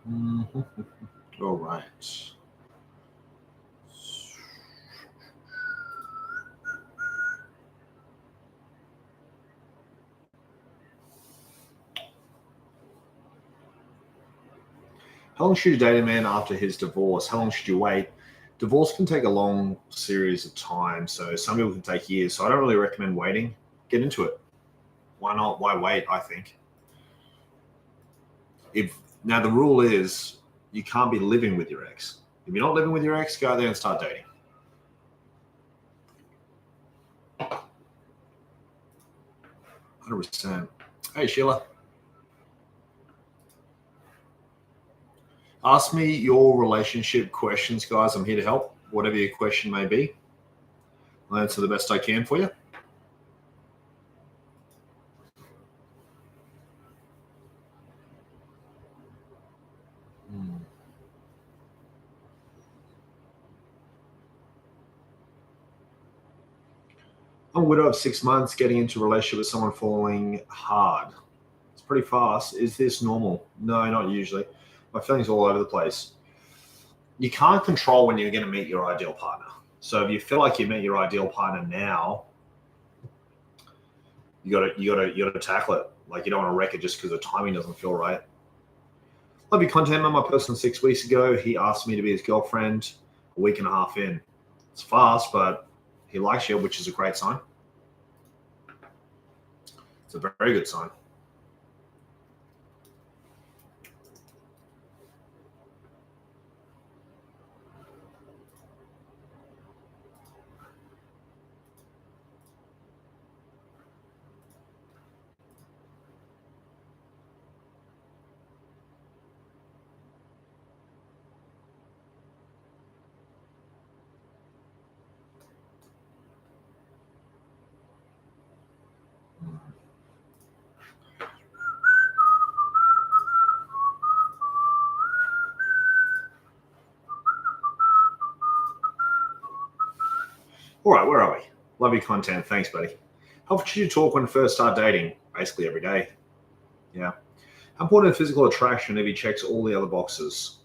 Mhm. All right. How long should you date a man after his divorce? How long should you wait? Divorce can take a long series of time, so some people can take years. So I don't really recommend waiting. Get into it. Why not? Why wait? I think. If now the rule is you can't be living with your ex. If you're not living with your ex, go out there and start dating. 100%. Hey Sheila, ask me your relationship questions, guys. I'm here to help. Whatever your question may be, I'll answer the best I can for you. Hmm. I'm a widow of 6 months, getting into a relationship with someone falling hard. It's pretty fast. Is this normal? No, not usually. My feelings all over the place. You can't control when you're going to meet your ideal partner. So if you feel like you met your ideal partner now, you gotta tackle it. Like you don't want to wreck it just because the timing doesn't feel right. Love your content. Met my person 6 weeks ago. He asked me to be his girlfriend a week and a half in. It's fast, but he likes you, which is a great sign. It's a very good sign. All right, where are we? Love your content. Thanks, buddy. How often should you talk when first start dating? Basically every day. Yeah. How important is physical attraction if he checks all the other boxes?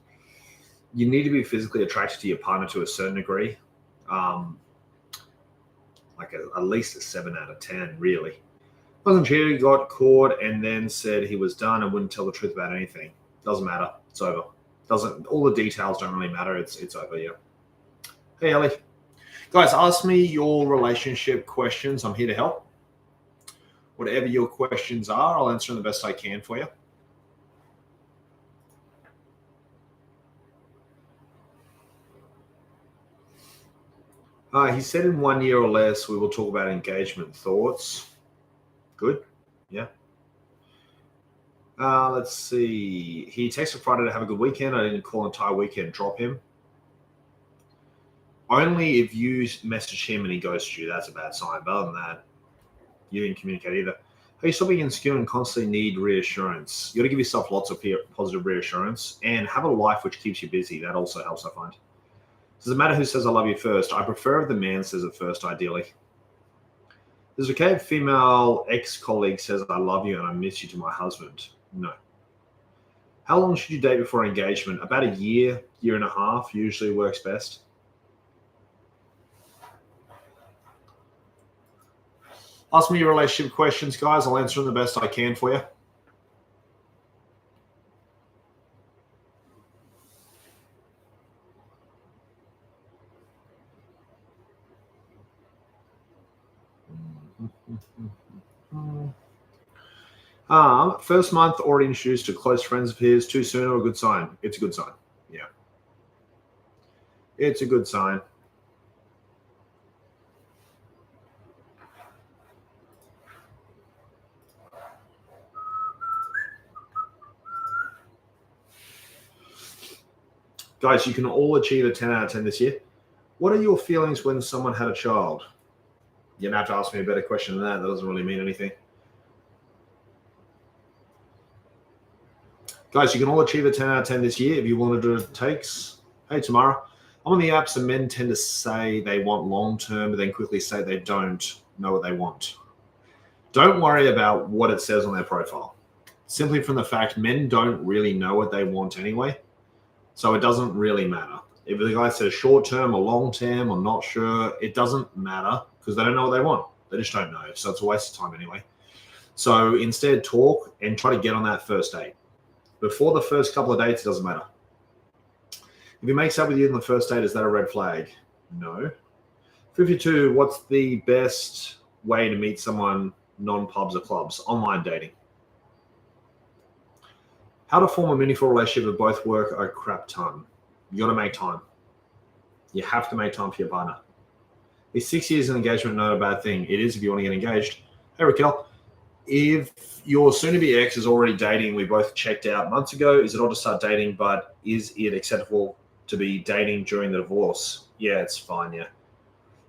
You need to be physically attracted to your partner to a certain degree. Um, at least a 7 out of 10, really. Wasn't cheated, got caught, and then said he was done and wouldn't tell the truth about anything. Doesn't matter. It's over. Doesn't all the details don't really matter. It's over. Yeah. Hey, Ellie. Guys, ask me your relationship questions. I'm here to help. Whatever your questions are, I'll answer them the best I can for you. He said in 1 year or less, we will talk about engagement thoughts. Good. Yeah. Let's see. He texted Friday to have a good weekend. I didn't call entire weekend. Drop him. Only if you message him and he ghosts you, that's a bad sign. But other than that, you didn't communicate either. Are you still being insecure and constantly need reassurance? You got to give yourself lots of positive reassurance and have a life which keeps you busy. That also helps, I find. Does it matter who says I love you first? I prefer if the man says it first, ideally. Is it okay if female ex-colleague says I love you and I miss you to my husband? No. How long should you date before engagement? About a year, year and a half usually works best. Ask me your relationship questions, guys. I'll answer them the best I can for you. First month already introduced to close friends of his too soon or a good sign? It's a good sign. Yeah. It's a good sign. Guys, you can all achieve a 10 out of 10 this year. What are your feelings when someone had a child? You're going to have to ask me a better question than that. That doesn't really mean anything. Guys, you can all achieve a 10 out of 10 this year if you want to do what it takes. Hey, Tamara. I'm on the apps and men tend to say they want long term, but then quickly say they don't know what they want. Don't worry about what it says on their profile. simply from the fact men don't really know what they want anyway. So it doesn't really matter. If the guy says short term or long term or not sure, it doesn't matter because they don't know what they want. They just don't know. So it's a waste of time anyway. So instead, talk and try to get on that first date. Before the first couple of dates, it doesn't matter. If he makes up with you in the first date, is that a red flag? No. 52, what's the best way to meet someone non-pubs or clubs? Online dating. How to form a meaningful relationship with both work a crap ton. You got to make time. You have to make time for your partner. Is 6 years of engagement not a bad thing? It is if you want to get engaged. Hey, Raquel. If your soon-to-be ex is already dating, we both checked out months ago, is it odd to start dating, but is it acceptable to be dating during the divorce? Yeah, it's fine, yeah.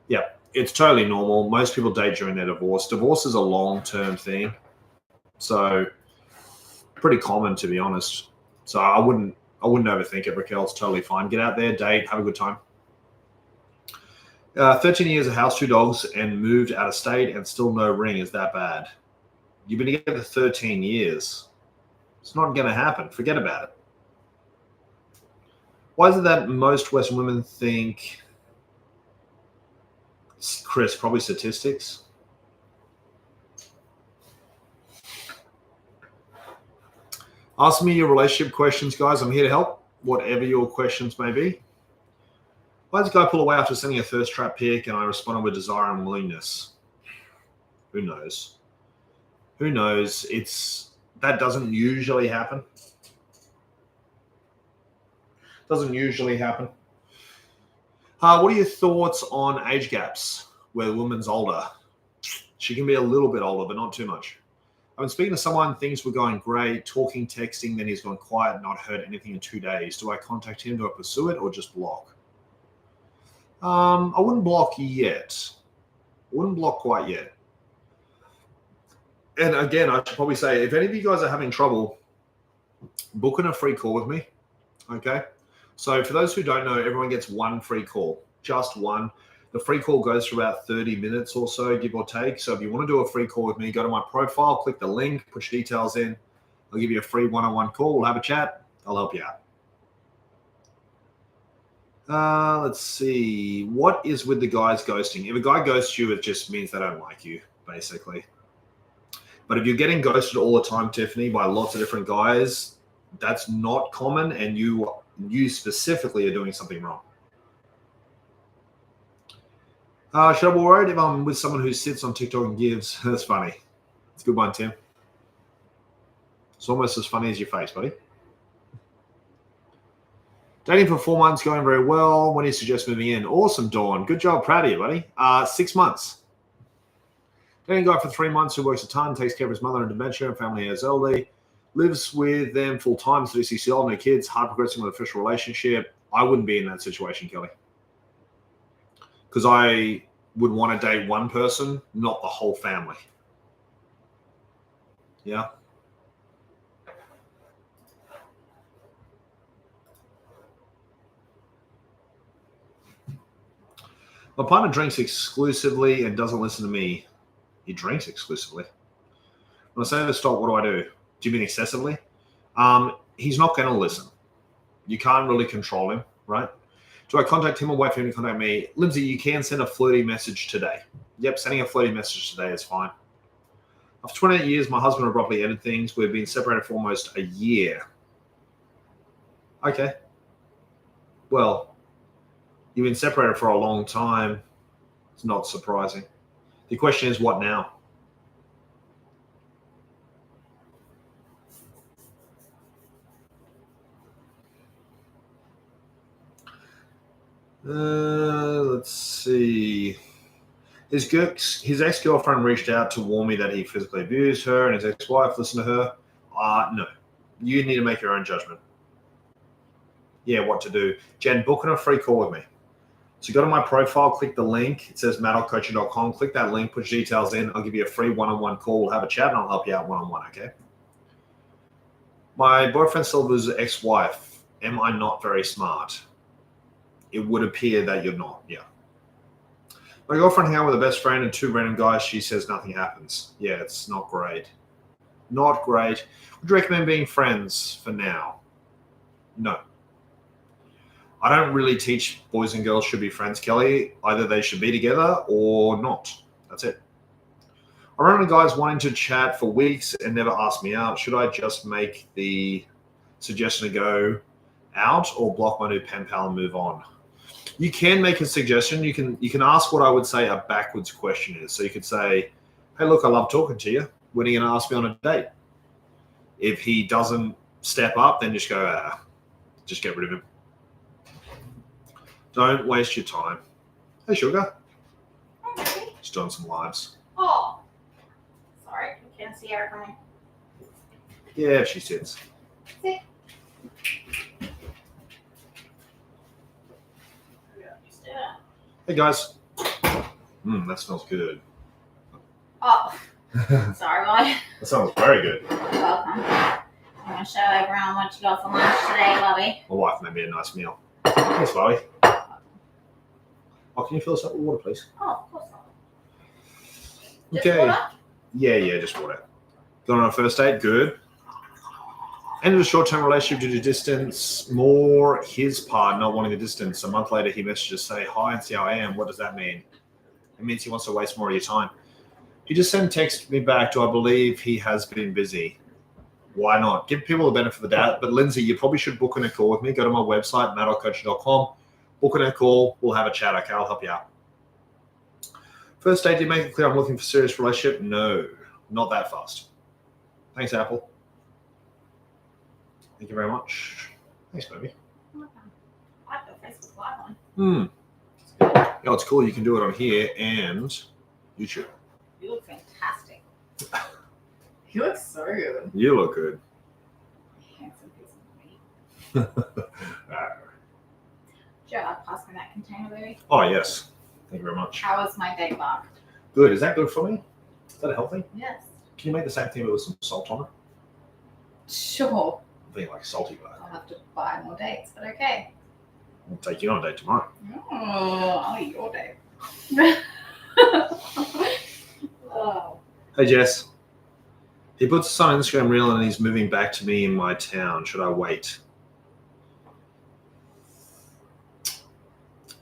Yeah, it's totally normal. Most people date during their divorce. Divorce is a long-term thing. So pretty common, to be honest. So I wouldn't overthink it, Raquel. It's totally fine. Get out there, date, have a good time. 13 years, a house, 2 dogs, and moved out of state and still no ring. Is that bad? You've been together 13 years. It's not going to happen. Forget about it. Why is it that most Western women think, Chris, probably statistics? Ask me your relationship questions, guys. I'm here to help, whatever your questions may be. Why does a guy pull away after sending a thirst trap pic and I responded with desire and willingness? Who knows? Who knows? That doesn't usually happen. Doesn't usually happen. What are your thoughts on age gaps where the woman's older? She can be a little bit older, but not too much. I've been speaking to someone, things were going great, talking, texting, then he's gone quiet, not heard anything in 2 days. Do I contact him? Do I pursue it or just block? I wouldn't block yet. I wouldn't block quite yet. And again, I should probably say, if any of you guys are having trouble, booking a free call with me, okay? So for those who don't know, everyone gets one free call, just one. The free call goes for about 30 minutes or so, give or take. So if you want to do a free call with me, go to my profile, click the link, put your details in. I'll give you a free one-on-one call. We'll have a chat. I'll help you out. Let's see. What is with the guys ghosting? If a guy ghosts you, it just means they don't like you, basically. But if you're getting ghosted all the time, Tiffany, by lots of different guys, that's not common, and you specifically are doing something wrong. Should I be worried if I'm with someone who sits on TikTok and gives? That's funny. It's a good one, Tim. It's almost as funny as your face, buddy. Dating for 4 months, going very well. When do you suggest moving in? Awesome, Dawn. Good job. Proud of you, buddy. 6 months. Dating a guy for 3 months who works a ton, takes care of his mother and dementia, and family has elderly, lives with them full time, so CCL, no kids, hard progressing with an official relationship. I wouldn't be in that situation, Kelly. Because I would want to date one person, not the whole family. Yeah. My partner drinks exclusively and doesn't listen to me. He drinks exclusively. When I say to stop, what do? Do you mean excessively? He's not going to listen. You can't really control him, right? Do I contact him or wait for him to contact me? Lindsay, you can send a flirty message today. Yep, sending a flirty message today is fine. After 28 years, my husband abruptly ended things. We've been separated for almost a year. Okay. Well, you've been separated for a long time. It's not surprising. The question is, what now? Let's see. His ex-girlfriend reached out to warn me that he physically abused her, and his ex-wife listened to her. No. You need to make your own judgment. Yeah, what to do. Jen, book a free call with me. So go to my profile, click the link. It says mattcoaching.com. Click that link, put your details in. I'll give you a free one-on-one call. We'll have a chat, and I'll help you out one-on-one, okay? My boyfriend still was his ex-wife. Am I not very smart? It would appear that you're not, yeah. My girlfriend hang out with a best friend and 2 random guys. She says nothing happens. Yeah, it's not great. Not great. Would you recommend being friends for now? No. I don't really teach boys and girls should be friends, Kelly. Either they should be together or not. That's it. I run into guys wanting to chat for weeks and never ask me out. Should I just make the suggestion to go out or block my new pen pal and move on? You can make a suggestion. You can ask what I would say a backwards question is. So you could say, hey, look, I love talking to you. When are you going to ask me on a date? If he doesn't step up, then just go, just get rid of him. Don't waste your time. Hey, Sugar. Hi, baby. Just doing some lives. Oh, sorry, you can't see her coming. Yeah, she sits. Sit. Hey, guys. That smells good. Oh, sorry, boy. That sounds very good. You're welcome. I'm going to show everyone what you got for lunch today, Bobby. My wife made me a nice meal. Thanks, Chloe. Oh, can you fill us up with water, please? Oh, of course not. Just Okay. water? Yeah, just water. Gone on a first date? Good. Ended a short-term relationship due to distance. More his part, not wanting the distance. A month later, he messages, say, hi and see how I am. What does that mean? It means he wants to waste more of your time. He just sent text me back. Do I believe he has been busy? Why not? Give people the benefit of the doubt. But Lindsay, you probably should book in a call with me. Go to my website, maddockcoach.com. Book in a call. We'll have a chat. Okay, I'll help you out. First date, did you make it clear I'm looking for a serious relationship? No, not that fast. Thanks, Apple. Thank you very much. Thanks, baby. I like the Facebook Live one. Yeah, it's cool. You can do it on here and YouTube. You look fantastic. You look so good. You look good. Handsome piece of meat. Ah. Joe, I'll pass me that container, baby. Oh, yes. Thank you very much. How was my day, Bob? Good. Is that good for me? Is that healthy? Yes. Can you make the same thing but with some salt on it? Sure. I think like salty bug. I'll have to buy more dates, but okay. I'll take you on a date tomorrow. Oh, I'll eat your date. Oh. Hey, Jess. He puts this on Instagram reel and he's moving back to me in my town. Should I wait?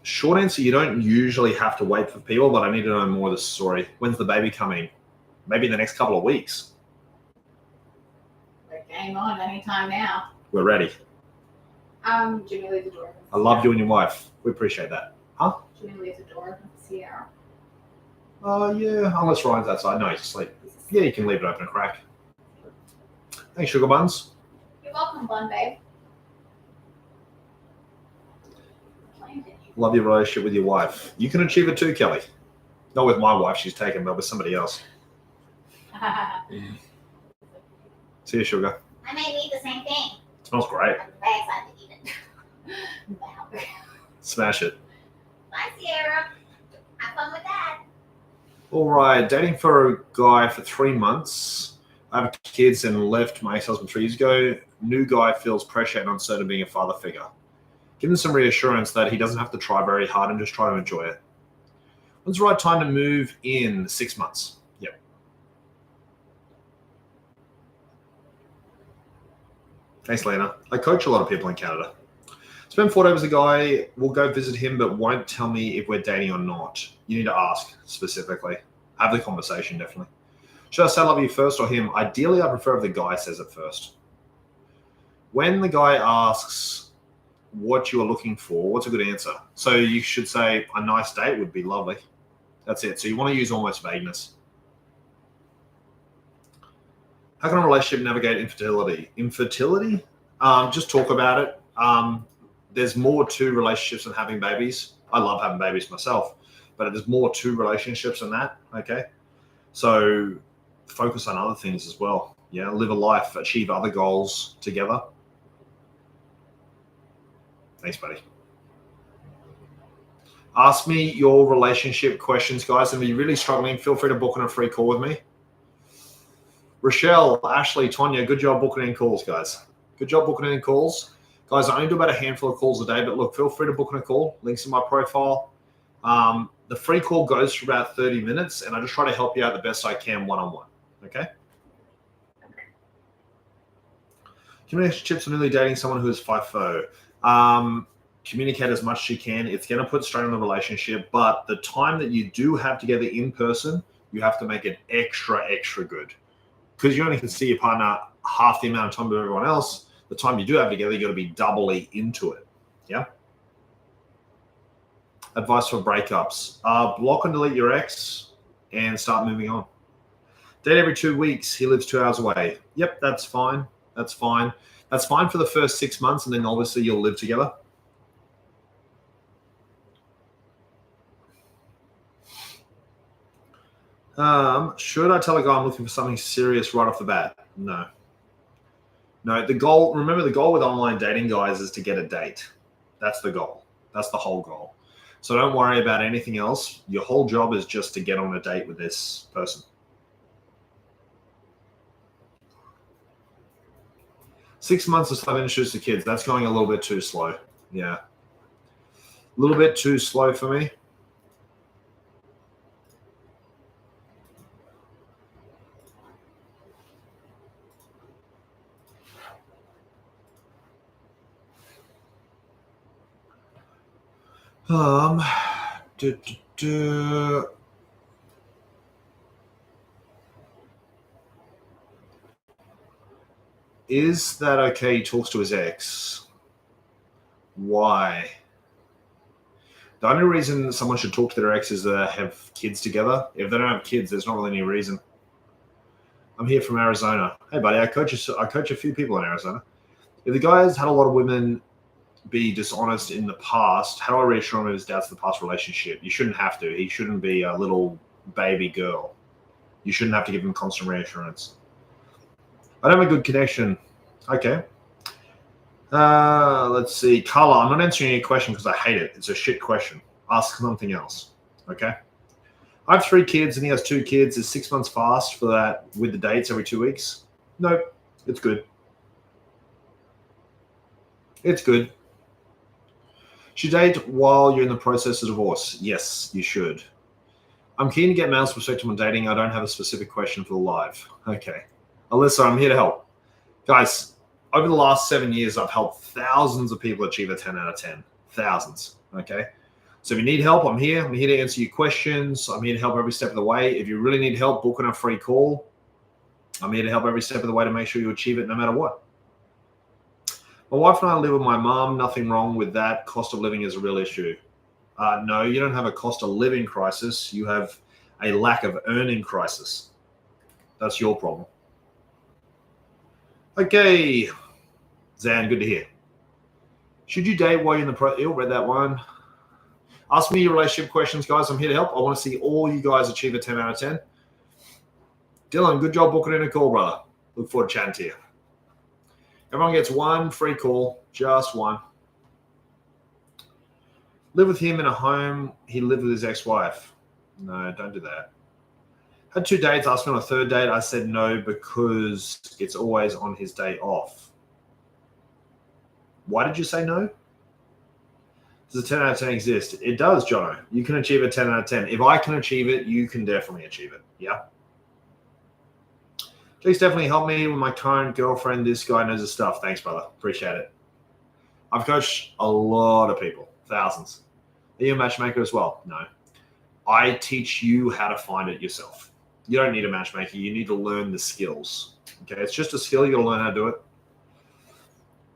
Short answer, you don't usually have to wait for people, but I need to know more of the story. When's the baby coming? Maybe in the next couple of weeks. We're game on anytime now. We're ready. Jimmy leaves the door open. I love you and your wife. We appreciate that. Huh? Jimmy leaves the door open for Sierra. Yeah, unless Ryan's outside. No, he's asleep. Yeah, you can leave it open a crack. Thanks, Sugar Buns. You're welcome, Bun Babe. Love your relationship with your wife. You can achieve it too, Kelly. Not with my wife, she's taken, but with somebody else. See you, Sugar. I may need the same thing. It smells great. I'm very excited to eat it. Wow. Smash it. Bye, Sierra. Have fun with that. All right, dating for a guy for 3 months. I have kids and left my ex-husband 3 years ago. New guy feels pressure and uncertain being a father figure. Give him some reassurance that he doesn't have to try very hard and just try to enjoy it. When's the right time to move in? 6 months. Yep. Thanks, Lena. I coach a lot of people in Canada. Spend 4 days with a guy. We'll go visit him, but won't tell me if we're dating or not. You need to ask specifically. Have the conversation, definitely. Should I say I love you first or him? Ideally, I prefer if the guy says it first. When the guy asks what you are looking for, what's a good answer? So you should say a nice date would be lovely. That's it. So you want to use almost vagueness. How can a relationship navigate infertility? Infertility? Just talk about it. There's more to relationships than having babies. I love having babies myself, but there's more to relationships than that. Okay. So focus on other things as well. Yeah. Live a life, achieve other goals together. Thanks, buddy. Ask me your relationship questions, guys. And if you're really struggling, feel free to book in a free call with me. Rochelle, Ashley, Tonya, good job booking in calls, guys. Good job booking in calls. Guys, I only do about a handful of calls a day, but look, feel free to book in a call. Links in my profile. The free call goes for about 30 minutes, and I just try to help you out the best I can one-on-one, okay? Communication tips on newly dating someone who is FIFO. Communicate as much as you can. It's going to put strain on the relationship, but the time that you do have together in person, you have to make it extra good. Because you only can see your partner half the amount of time with everyone else. The time you do have together, you got to be doubly into it. Yeah. Advice for breakups. Block and delete your ex and start moving on. Date every 2 weeks. He lives 2 hours away. Yep, that's fine. That's fine. That's fine for the first 6 months, and then obviously you'll live together. Should I tell a guy I'm looking for something serious right off the bat? No. The goal, remember the goal with online dating, guys, is to get a date. That's the goal. That's the whole goal. So don't worry about anything else. Your whole job is just to get on a date with this person. 6 months to start introducing to kids. That's going a little bit too slow. Yeah. A little bit too slow for me. Is that okay? He talks to his ex. Why? The only reason someone should talk to their ex is that they have kids together. If they don't have kids, there's not really any reason. I'm here from Arizona. Hey, buddy, I coach a few people in Arizona. If the guy has had a lot of women be dishonest in the past, how do I reassure him of his doubts in the past relationship? You shouldn't have to. He shouldn't be a little baby girl. You shouldn't have to give him constant reassurance. I don't have a good connection. Okay. Let's see. Carla, I'm not answering your question because I hate it. It's a shit question. Ask something else. Okay. I have 3 kids and he has 2 kids. Is 6 months fast for that with the dates every 2 weeks? Nope. It's good. It's good. Should you date while you're in the process of divorce? Yes, you should. I'm keen to get male's perspective on dating. I don't have a specific question for the live. Okay. Alyssa, I'm here to help. Guys, over the last 7 years, I've helped thousands of people achieve a 10 out of 10. Thousands. Okay. So if you need help, I'm here. I'm here to answer your questions. I'm here to help every step of the way. If you really need help, book on a free call. I'm here to help every step of the way to make sure you achieve it no matter what. My wife and I live with my mom. Nothing wrong with that. Cost of living is a real issue. No, you don't have a cost of living crisis. You have a lack of earning crisis. That's your problem. Okay. Zan, good to hear. Should you date while you're in the read that one. Ask me your relationship questions, guys. I'm here to help. I want to see all you guys achieve a 10 out of 10. Dylan, good job booking in a call, brother. Look forward to chatting to you. Everyone gets 1 free call, just 1. Live with him in a home. He lived with his ex-wife. No, don't do that. Had 2 dates. Asked me on a 3rd date. I said no because it's always on his day off. Why did you say no? Does a 10 out of 10 exist? It does, Jono. You can achieve a 10 out of 10. If I can achieve it, you can definitely achieve it. Yeah. Please definitely help me with my current girlfriend. This guy knows his stuff. Thanks, brother. Appreciate it. I've coached a lot of people, thousands. Are you a matchmaker as well? No. I teach you how to find it yourself. You don't need a matchmaker. You need to learn the skills. Okay, it's just a skill. You got to learn how to do it.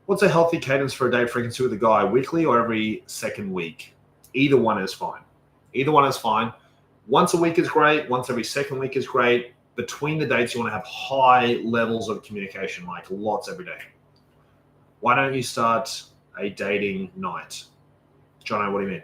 What's a healthy cadence for a date frequency with a guy? Weekly or every 2nd week? Either one is fine. Either one is fine. Once a week is great. Once every 2nd week is great. Between the dates, you want to have high levels of communication, like lots every day. Why don't you start a dating night? Jono, what do you mean?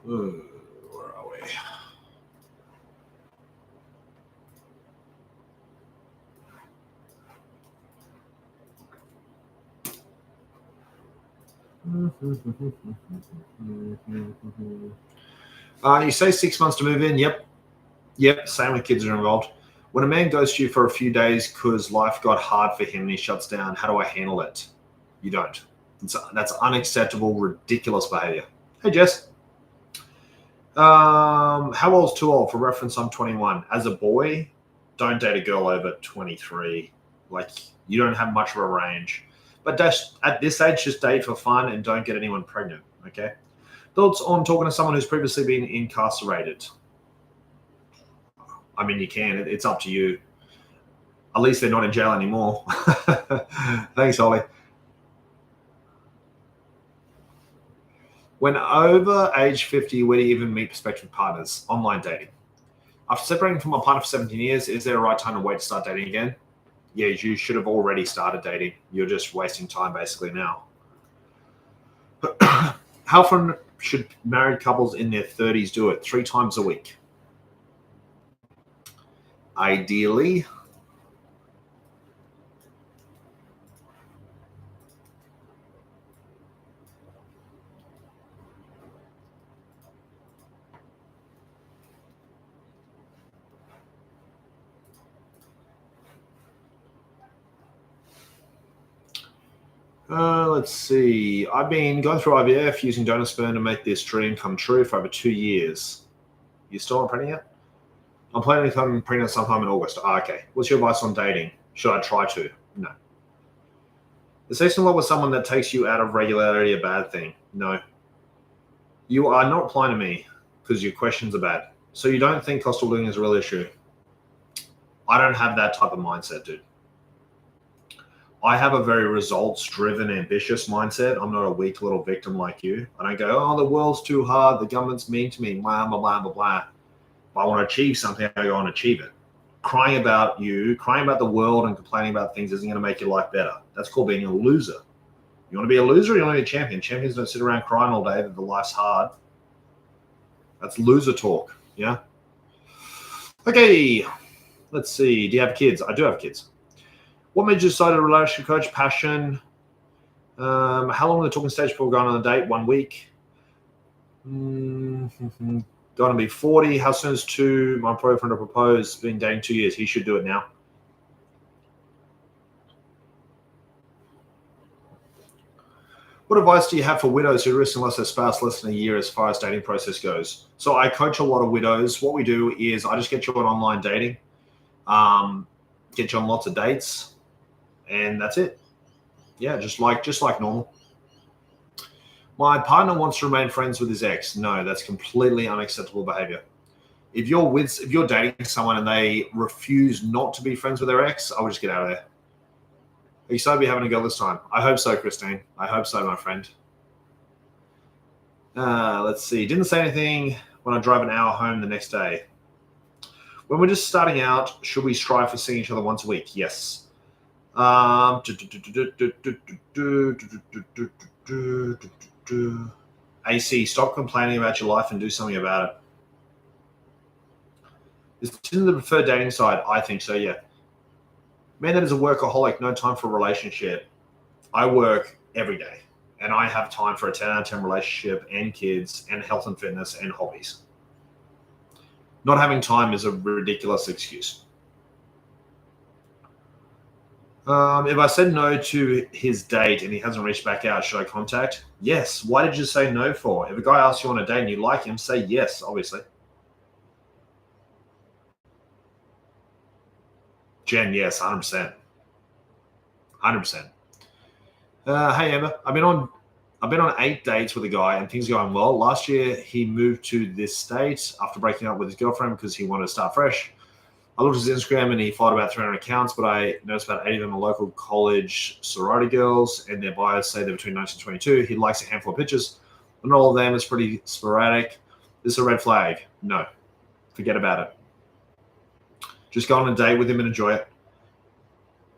Ooh, where are we? You say 6 months to move in. Yep. Same with kids are involved. When a man goes to you for a few days because life got hard for him and he shuts down, how do I handle it? You don't. That's unacceptable, ridiculous behavior. Hey, Jess. How old's too old? For reference, I'm 21. As a boy, don't date a girl over 23. Like, you don't have much of a range. But at this age, just date for fun and don't get anyone pregnant, okay? Thoughts on talking to someone who's previously been incarcerated? I mean, you can. It's up to you. At least they're not in jail anymore. Thanks, Holly. When over age 50, where do you even meet prospective partners? Online dating. After separating from my partner for 17 years, is there a right time to wait to start dating again? Yeah, you should have already started dating. You're just wasting time basically now. How often should married couples in their 30s do it? 3 times a week. Ideally. Let's see. I've been going through IVF using donor sperm to make this dream come true for over 2 years. You still not pregnant yet? I'm planning to come pregnant sometime in August. Okay. What's your advice on dating? Should I try to? No. Is sexting a lot with someone that takes you out of regularity a bad thing? No. You are not applying to me because your questions are bad. So you don't think cost of living is a real issue? I don't have that type of mindset, dude. I have a very results-driven, ambitious mindset. I'm not a weak little victim like you. I don't go, oh, the world's too hard, the government's mean to me, blah, blah, blah, blah, blah. If I want to achieve something, I go and achieve it. Crying about the world and complaining about things isn't going to make your life better. That's called being a loser. You want to be a loser or you want to be a champion? Champions don't sit around crying all day that the life's hard. That's loser talk, yeah? Okay, let's see. Do you have kids? I do have kids. What made you decide a relationship coach? Passion. How long are the talking stage before going on a date? 1 week. Going to be 40. How soon is my boyfriend to propose? Been dating 2 years. He should do it now. What advice do you have for widows who risk and lost their spouse less than a year as far as dating process goes? So I coach a lot of widows. What we do is I just get you on online dating, get you on lots of dates, and that's it. Yeah, just like normal. My partner wants to remain friends with his ex. No, that's completely unacceptable behavior. If you're dating someone and they refuse not to be friends with their ex, I would just get out of there. Are you excited to be having a go this time? I hope so, Christine. I hope so, my friend. Let's see. Didn't say anything when I drive an hour home the next day. When we're just starting out, should we strive for seeing each other once a week? Yes. AC, stop complaining about your life and do something about it. Is Tinder the preferred dating site? I think so, yeah. Man that is a workaholic, no time for a relationship. I work every day, and I have time for a 10 out of 10 relationship and kids and health and fitness and hobbies. Not having time is a ridiculous excuse. If I said no to his date and he hasn't reached back out, should I contact? Yes. Why did you say no for? If a guy asks you on a date and you like him, say yes, obviously. Jen, yes, 100%. 100%. Hey, Emma, I've been on 8 dates with a guy and things are going well. Last year, he moved to this state after breaking up with his girlfriend because he wanted to start fresh. I looked at his Instagram and he followed about 300 accounts, but I noticed about 80 of them are local college sorority girls, and their bios say they're between 19 and 22. He likes a handful of pictures, but not all of them. It's pretty sporadic. This is a red flag. No, forget about it. Just go on a date with him and enjoy it.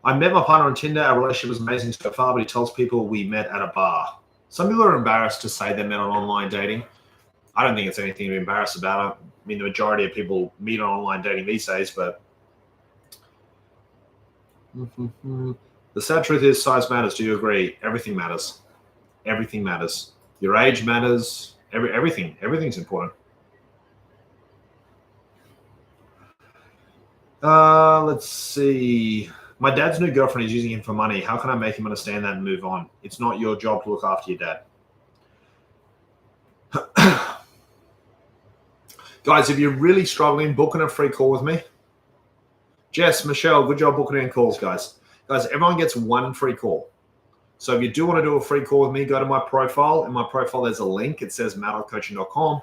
I met my partner on Tinder. Our relationship was amazing so far, but he tells people we met at a bar. Some people are embarrassed to say they met on online dating. I don't think it's anything to be embarrassed about. I mean, the majority of people meet on online dating these days, but the sad truth is size matters. Do you agree? Everything matters. Everything matters. Your age matters. Everything's important. Let's see. My dad's new girlfriend is using him for money. How can I make him understand that and move on? It's not your job to look after your dad. Guys, if you're really struggling, booking a free call with me. Jess, Michelle, good job booking in calls, guys. Guys, everyone gets one free call. So if you do want to do a free call with me, go to my profile. In my profile, there's a link. It says maddockcoaching.com.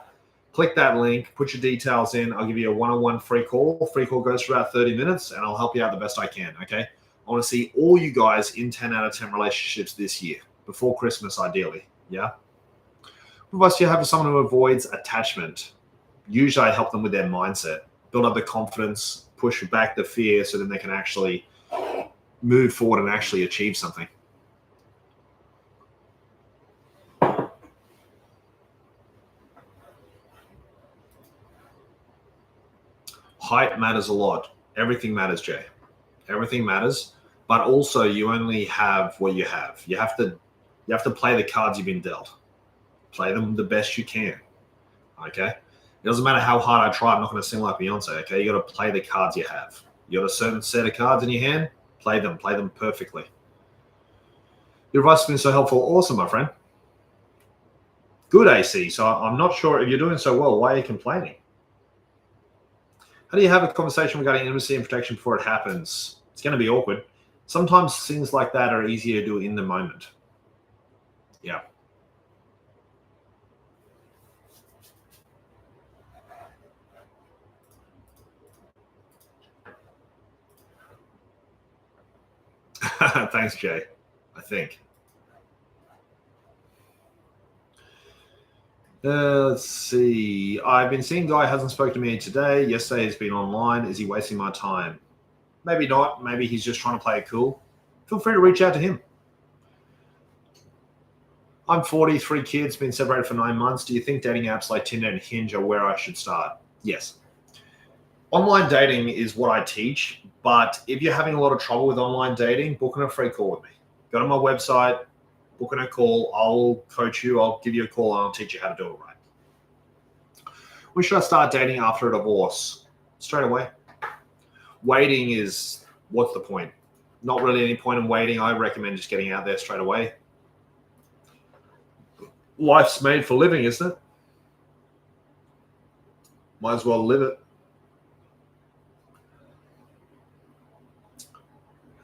Click that link, put your details in. I'll give you a one-on-one free call. Free call goes for about 30 minutes, and I'll help you out the best I can, okay? I want to see all you guys in 10 out of 10 relationships this year, before Christmas, ideally, yeah? What advice do you have for someone who avoids attachment? Usually I help them with their mindset, build up the confidence, push back the fear so then they can actually move forward and actually achieve something. Height matters a lot. Everything matters, Jay. Everything matters, but also you only have what you have. You have to play the cards you've been dealt. Play them the best you can. Okay? It doesn't matter how hard I try, I'm not going to sing like Beyonce, okay? You got to play the cards you have. You got a certain set of cards in your hand, play them perfectly. Your advice has been so helpful. Awesome, my friend. Good, AC. So I'm not sure if you're doing so well, why are you complaining? How do you have a conversation regarding intimacy and protection before it happens? It's going to be awkward. Sometimes things like that are easier to do in the moment. Yeah. Thanks, Jay. I think. Let's see. I've been seeing guy hasn't spoken to me today. Yesterday he's been online. Is he wasting my time? Maybe not. Maybe he's just trying to play it cool. Feel free to reach out to him. I'm 40, 3 kids, been separated for 9 months. Do you think dating apps like Tinder and Hinge are where I should start? Yes. Online dating is what I teach, but if you're having a lot of trouble with online dating, booking a free call with me. Go to my website, booking a call. I'll coach you. I'll give you a call and I'll teach you how to do it right. When should I start dating after a divorce? Straight away. Waiting is, what's the point? Not really any point in waiting. I recommend just getting out there straight away. Life's made for living, isn't it? Might as well live it.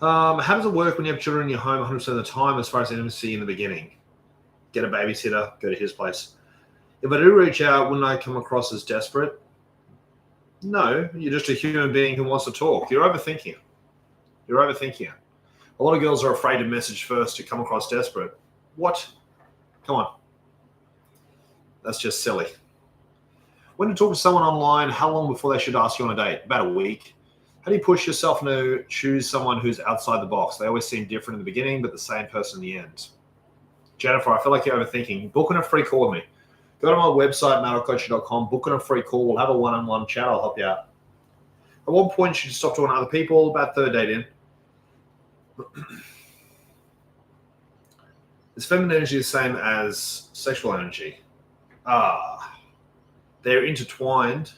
How does it work when you have children in your home 100% of the time as far as intimacy in the beginning? Get a babysitter, go to his place. If I do reach out, wouldn't I come across as desperate? No, you're just a human being who wants to talk. You're overthinking it. You're overthinking it. A lot of girls are afraid to message first to come across desperate. What? Come on. That's just silly. When to talk to someone online, how long before they should ask you on a date? About a week. How do you push yourself to choose someone who's outside the box? They always seem different in the beginning, but the same person in the end. Jennifer, I feel like you're overthinking. Booking a free call with me. Go to my website, maddockcoaching.com, book a free call. We'll have a one-on-one chat. I'll help you out. At what point should you stop talking to other people? About third date in. Is feminine energy the same as sexual energy? They're intertwined,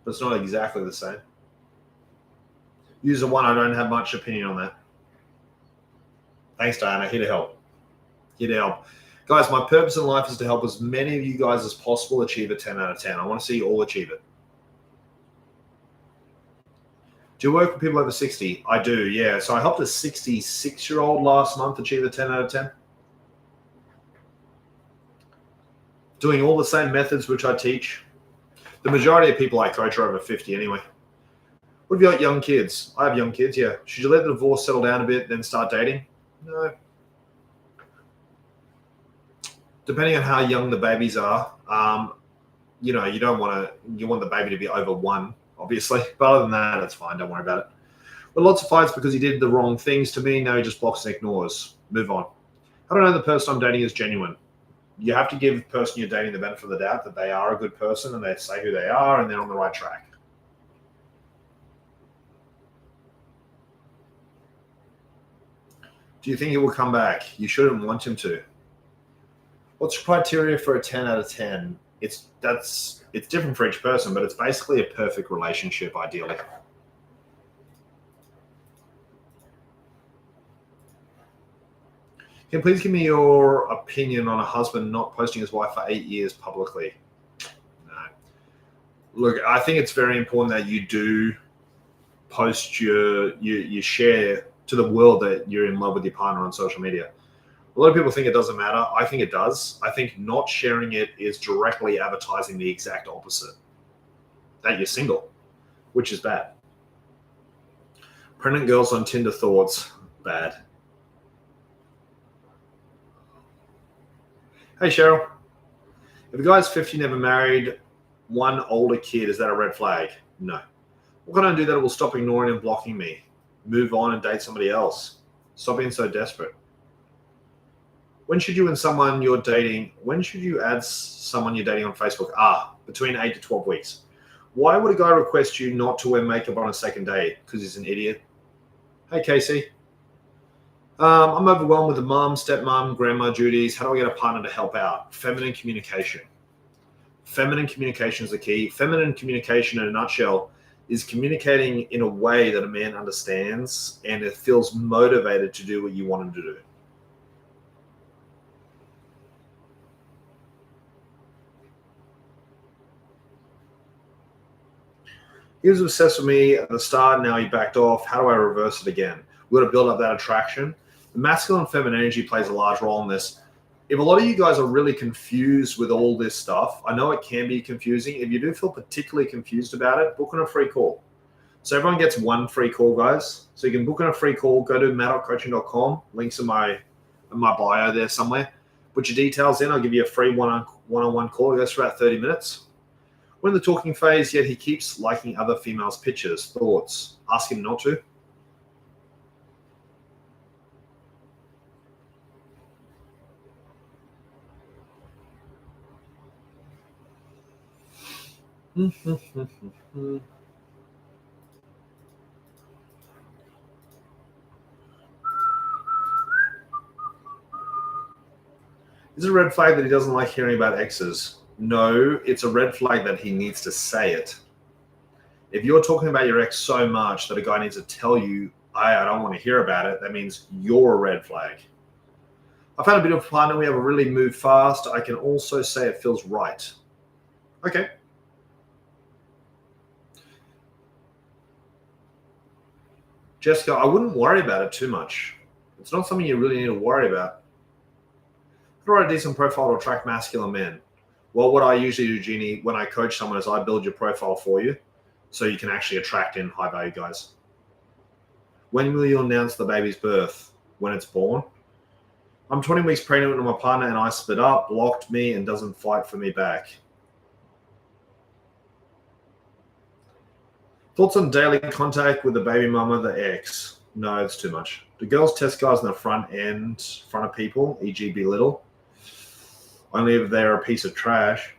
but it's not exactly the same. User 1, I don't have much opinion on that. Thanks, Diana. Here to help. Here to help. Guys, my purpose in life is to help as many of you guys as possible achieve a 10 out of 10. I want to see you all achieve it. Do you work with people over 60? I do, yeah. So I helped a 66-year-old last month achieve a 10 out of 10. Doing all the same methods which I teach. The majority of people I coach are over 50 anyway. What have you got, young kids? I have young kids, yeah. Should you let the divorce settle down a bit, then start dating? No. Depending on how young the babies are, you know, you want the baby to be over 1, obviously. But other than that, it's fine. Don't worry about it. But lots of fights because he did the wrong things to me. Now he just blocks and ignores. Move on. I don't know the person I'm dating is genuine. You have to give the person you're dating the benefit of the doubt that they are a good person and they say who they are and they're on the right track. Do you think he will come back? You shouldn't want him to. What's the criteria for a 10 out of 10? It's different for each person, but it's basically a perfect relationship, ideally. Can you please give me your opinion on a husband not posting his wife for 8 years publicly? No. Look, I think it's very important that you do post you share to the world that you're in love with your partner on social media. A lot of people think it doesn't matter. I think it does. I think not sharing it is directly advertising the exact opposite, that you're single, which is bad. Pregnant girls on Tinder thoughts, bad. Hey, Cheryl. If a guy's 50, never married, one older kid, is that a red flag? No. What can I do that will stop ignoring and blocking me? Move on and date somebody else. Stop being so desperate. When should you and someone you're dating, when should you add someone you're dating on Facebook? Between 8 to 12 weeks. Why would a guy request you not to wear makeup on a second date? Because he's an idiot. Hey, Casey. I'm overwhelmed with the mom, stepmom, grandma duties. How do I get a partner to help out? Feminine communication. Feminine communication is the key. Feminine communication, in a nutshell, is communicating in a way that a man understands and it feels motivated to do what you want him to do. He was obsessed with me at the start. Now he backed off. How do I reverse it again? We've got to build up that attraction. The masculine and feminine energy plays a large role in this. If a lot of you guys are really confused with all this stuff, I know it can be confusing. If you do feel particularly confused about it, book on a free call. So everyone gets one free call, guys. So you can book on a free call. Go to matt.coaching.com. Links in my bio there somewhere. Put your details in. I'll give you a free one-on-one call. It goes for about 30 minutes. We're in the talking phase, yet he keeps liking other females' pictures. Thoughts? Ask him not to. Is it a red flag that he doesn't like hearing about exes? No, it's a red flag that he needs to say it. If you're talking about your ex so much that a guy needs to tell you, I don't want to hear about it, that means you're a red flag. I found a bit of a partner. We have really moved fast. I can also say it feels right. Okay. Jessica, I wouldn't worry about it too much. It's not something you really need to worry about. How do I write a decent profile to attract masculine men? Well, what I usually do, Jeannie, when I coach someone is I build your profile for you so you can actually attract in high-value guys. When will you announce the baby's birth? When it's born? I'm 20 weeks pregnant with my partner and I split up, blocked me, and doesn't fight for me back. Thoughts on daily contact with the baby mama, the ex? No, it's too much. Do girls test guys in the front of people, e.g. belittle? Only if they're a piece of trash.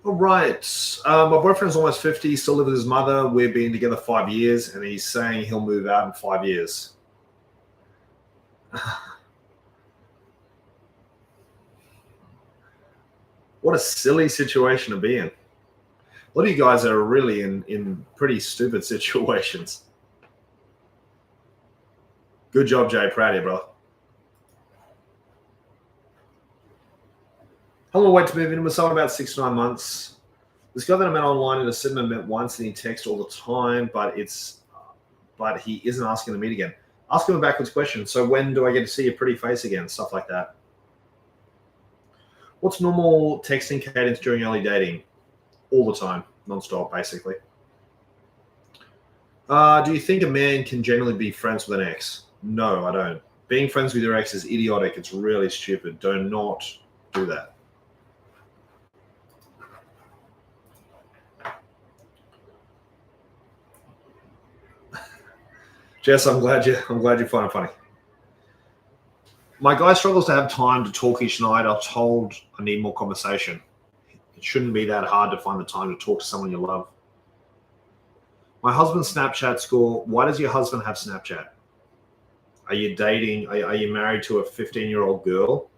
All right. My boyfriend's almost 50, still lives with his mother. We've been together 5 years, and he's saying he'll move out in 5 years. What a silly situation to be in. A lot of you guys are really in pretty stupid situations. Good job, Jay. Proud of you, bro. How long wait to move in with someone? About 6 to 9 months. This guy that I met online in a cinema met once and he texts all the time, but he isn't asking to meet again. Ask him a backwards question. So when do I get to see your pretty face again? Stuff like that. What's normal texting cadence during early dating? All the time, nonstop, basically. Do you think a man can generally be friends with an ex? No, I don't. Being friends with your ex is idiotic. It's really stupid. Do not do that. Jess, I'm glad you find it funny. My guy struggles to have time to talk each night. I'm told I need more conversation. It shouldn't be that hard to find the time to talk to someone you love. My husband's Snapchat score. Why does your husband have Snapchat? Are you dating? Are you married to a 15-year-old girl?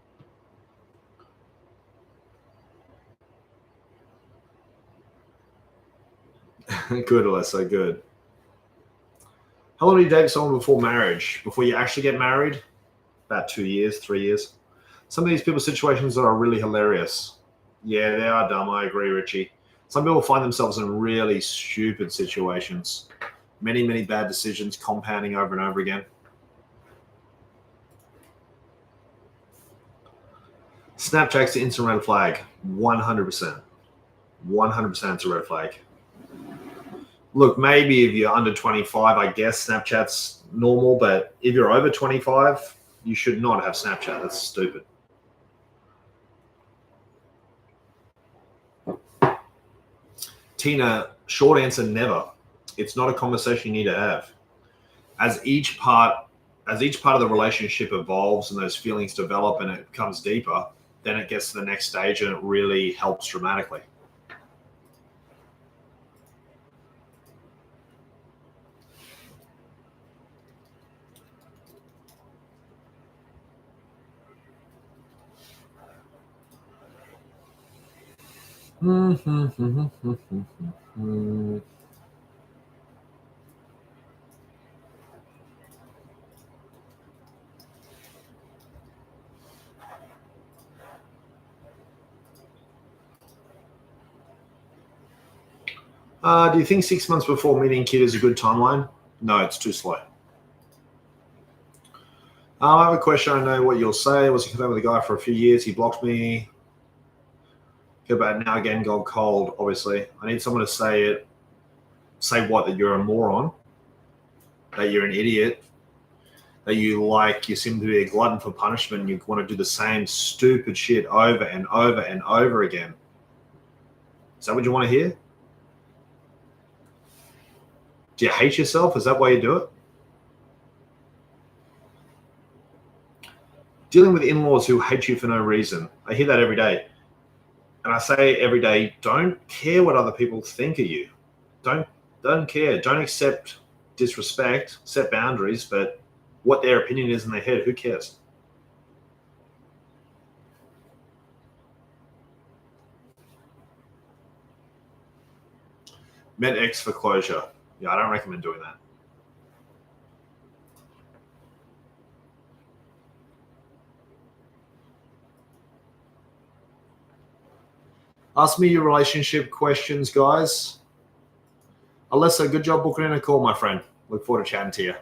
Good, Alyssa, good. How long do you date someone before marriage? Before you actually get married? About 2 years, 3 years. Some of these people's situations are really hilarious. Yeah, they are dumb. I agree, Richie. Some people find themselves in really stupid situations. Many, many bad decisions compounding over and over again. Snapchat's the instant red flag. 100%. 100% it's a red flag. Look, maybe if you're under 25, I guess Snapchat's normal, but if you're over 25, you should not have Snapchat. That's stupid. Tina, short answer, never. It's not a conversation you need to have. As each part of the relationship evolves and those feelings develop and it becomes deeper, then it gets to the next stage and it really helps dramatically. Do you think 6 months before meeting kid is a good timeline? No, it's too slow. I have a question. I know what you'll say. I was in contact with a guy for a few years. He blocked me. Get about now again, gone cold, obviously. I need someone to say it. Say what? That you're a moron? That you're an idiot? That you seem to be a glutton for punishment and you want to do the same stupid shit over and over and over again? Is that what you want to hear? Do you hate yourself? Is that why you do it? Dealing with in-laws who hate you for no reason. I hear that every day. And I say every day, don't care what other people think of you. Don't care. Don't accept disrespect, set boundaries, but what their opinion is in their head, who cares? Met X for closure. Yeah, I don't recommend doing that. Ask me your relationship questions, guys. Alyssa, good job booking in a call, my friend. Look forward to chatting to you.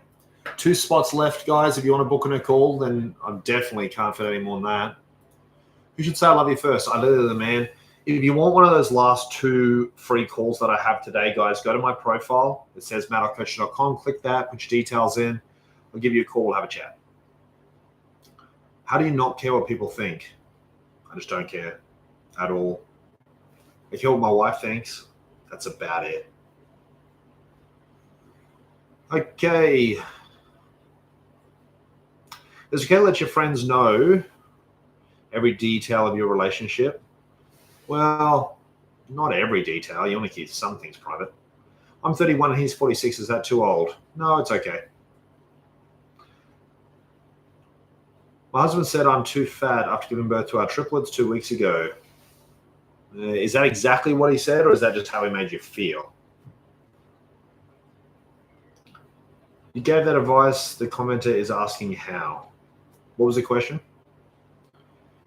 2 spots left, guys. If you want to book in a call, then I definitely can't fit any more than that. Who should say I love you first? I literally the man. If you want one of those last 2 free calls that I have today, guys, go to my profile. It says mattockcoach.com. Click that, put your details in. I'll give you a call, we'll have a chat. How do you not care what people think? I just don't care at all. I care what my wife thinks. That's about it. Okay. Is it okay to let your friends know every detail of your relationship? Well, not every detail. You only keep some things private. I'm 31 and he's 46. Is that too old? No, it's okay. My husband said I'm too fat after giving birth to our triplets 2 weeks ago. Is that exactly what he said, or is that just how he made you feel? You gave that advice. The commenter is asking how. What was the question?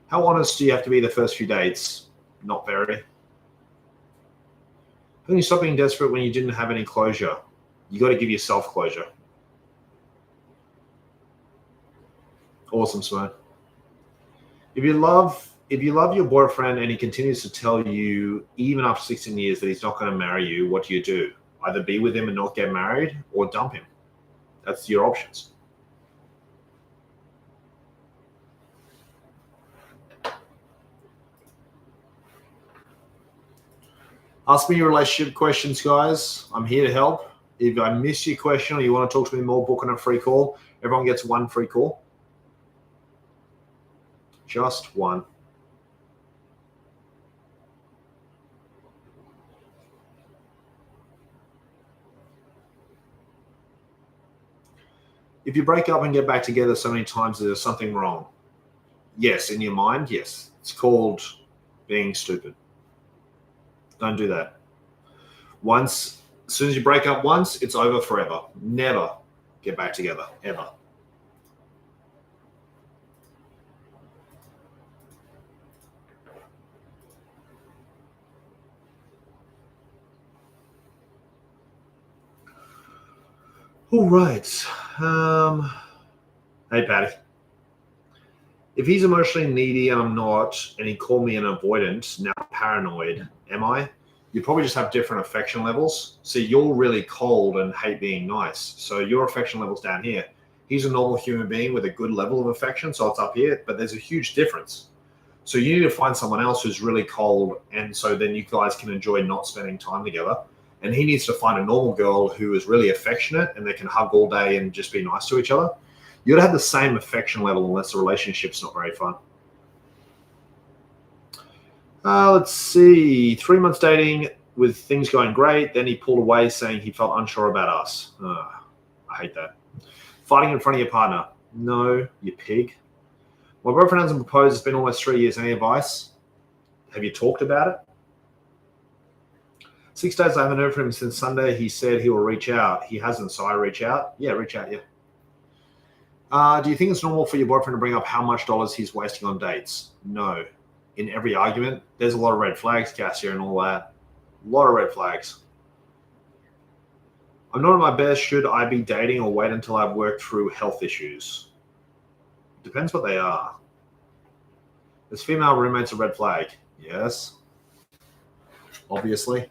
How honest do you have to be the first few dates? Not very. How can you stop being desperate when you didn't have any closure? You got to give yourself closure. Awesome, Simone. If you love your boyfriend and he continues to tell you, even after 16 years, that he's not going to marry you, what do? Either be with him and not get married or dump him. That's your options. Ask me your relationship questions, guys. I'm here to help. If I miss your question or you want to talk to me more, book on a free call. Everyone gets 1 free call. Just 1. If you break up and get back together so many times, there's something wrong. Yes, in your mind, yes. It's called being stupid. Don't do that. As soon as you break up once, it's over forever. Never, get back together, ever. All right. Hey, Patty. If he's emotionally needy and I'm not, and he called me an avoidant, now paranoid, am I? You probably just have different affection levels. So you're really cold and hate being nice. So your affection level's down here. He's a normal human being with a good level of affection, so it's up here, but there's a huge difference. So you need to find someone else who's really cold, and so then you guys can enjoy not spending time together. And he needs to find a normal girl who is really affectionate and they can hug all day and just be nice to each other. You gotta have the same affection level unless the relationship's not very fun. Let's see. 3 months dating with things going great. Then he pulled away saying he felt unsure about us. I hate that. Fighting in front of your partner. No, you pig. My boyfriend hasn't proposed. It's been almost 3 years. Any advice? Have you talked about it? 6 days I haven't heard from him since Sunday. He said he will reach out. He hasn't, so I reach out. Yeah, reach out, yeah. Do you think it's normal for your boyfriend to bring up how much dollars he's wasting on dates? No. In every argument, there's a lot of red flags, Cassia, and all that. A lot of red flags. I'm not at my best. Should I be dating or wait until I've worked through health issues? Depends what they are. Is female roommates a red flag? Yes. Obviously.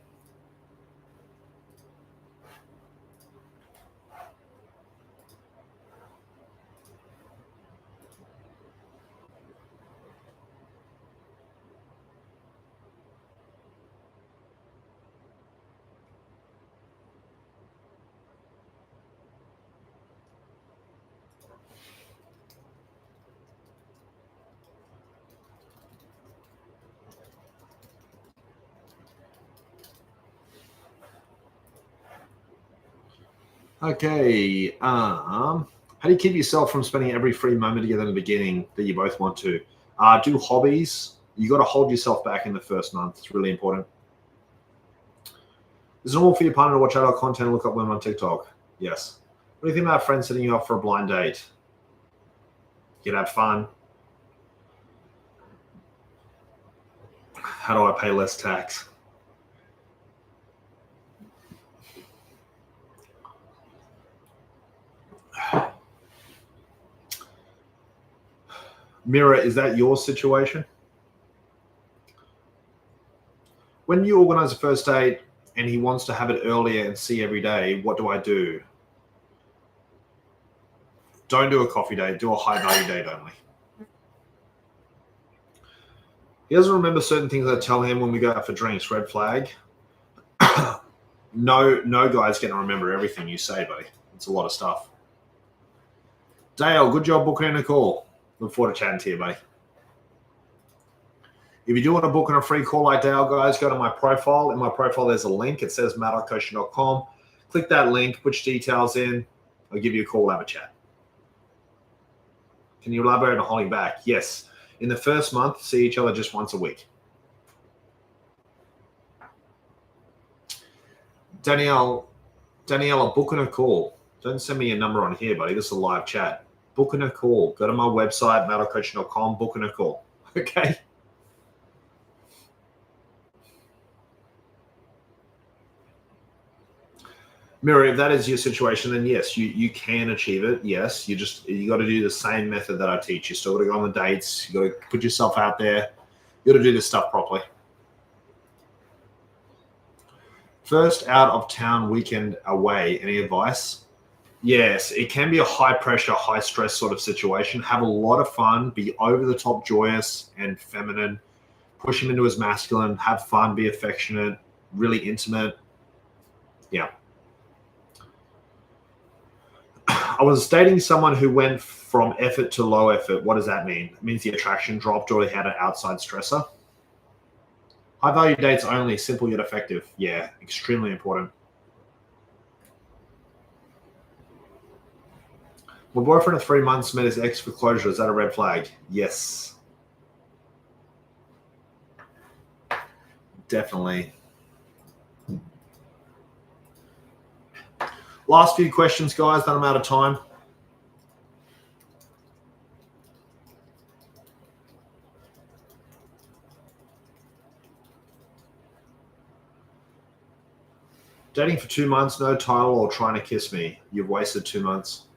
Okay. How do you keep yourself from spending every free moment together in the beginning that you both want to? Do hobbies. You got to hold yourself back in the first month. It's really important. Is it normal for your partner to watch adult content and look up women on TikTok? Yes. What do you think about friends setting you up for a blind date? You can have fun. How do I pay less tax? Mira, is that your situation? When you organize a first date and he wants to have it earlier and see every day, what do? Don't do a coffee date. Do a high value date only. He doesn't remember certain things I tell him when we go out for drinks. Red flag. No guy's going to remember everything you say, buddy. It's a lot of stuff. Dale, good job booking in a call. Look forward to chatting to you, buddy. If you do want to book on a free call like Dale, guys, go to my profile. In my profile, there's a link. It says mattcoaching.com. Click that link, put your details in. I'll give you a call, have a chat. Can you elaborate on holding back? Yes. In the first month, see each other just once a week. Danielle, book on a call. Don't send me a number on here, buddy. This is a live chat. Book on a call. Go to my website, mattcoaching.com, book on a call. Okay? Mira, if that is your situation, then yes, you can achieve it. Yes, you got to do the same method that I teach. You still got to go on the dates. You got to put yourself out there. You got to do this stuff properly. First out of town weekend away. Any advice? Yes, it can be a high pressure, high stress sort of situation. Have a lot of fun. Be over the top joyous and feminine. Push him into his masculine. Have fun. Be affectionate. Really intimate. Yeah. I was dating someone who went from effort to low effort. What does that mean? It means the attraction dropped or they had an outside stressor. High value dates only, simple yet effective. Yeah, extremely important. My boyfriend of 3 months met his ex for closure. Is that a red flag? Yes. Definitely. Last few questions, guys. Then I'm out of time. Dating for 2 months, no title, or trying to kiss me. You've wasted 2 months.